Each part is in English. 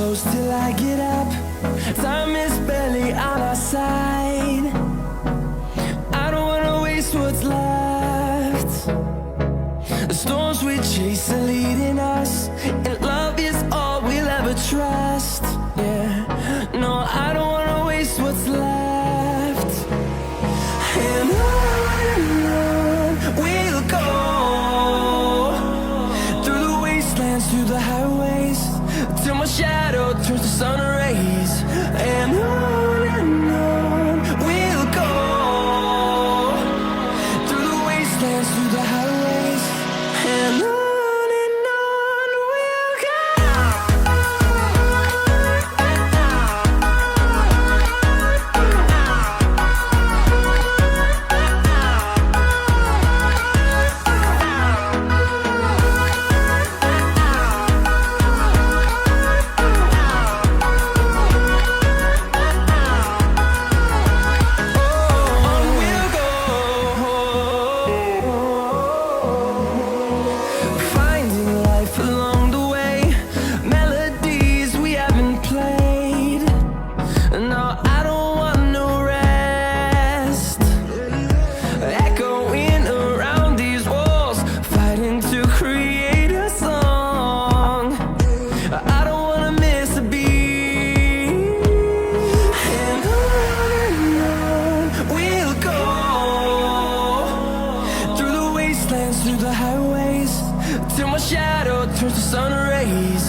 close till I get up. Time is barely on our side. I don't wanna waste what's left. The storms we chase are leading us, and love is all we'll ever trust. Yeah, no, I don't wanna waste what's left. And on we'll go, through the wastelands, through the highways, till my shadow turns to sun rays. And on we'll go, through the wastelands, through the highways, and on we'll go. Through the highways, till my shadow turns to sun rays.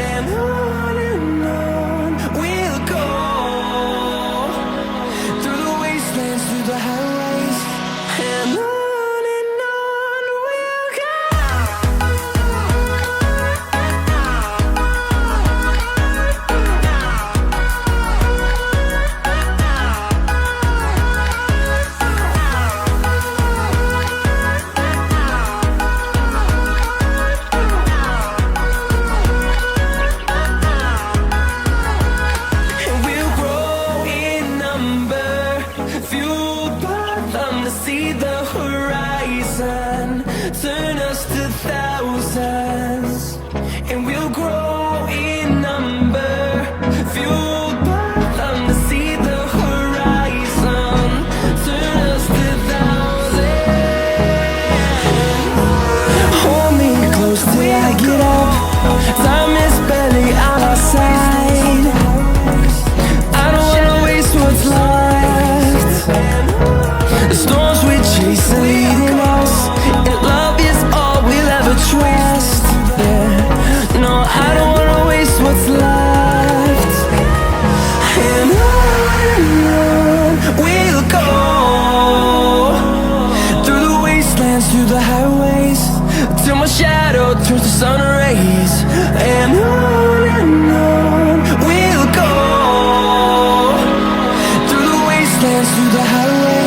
And on we'll go, through the wastelands, through the highways, and on we'll go. See the horizon, turn us to thousands, and we'll grow in number, fueled by them. To see the horizon, turn us to thousands. Hold me close till I get up. Time is barely on our side. I don't wanna waste what's left. The storms we chase are leading us, and love is all we'll ever trust. Yeah, no, I don't wanna waste what's left. And on we'll go, through the wastelands, through the highways, till my shadow turns to sun rays. And on we'll go, through the wastelands, through the highways.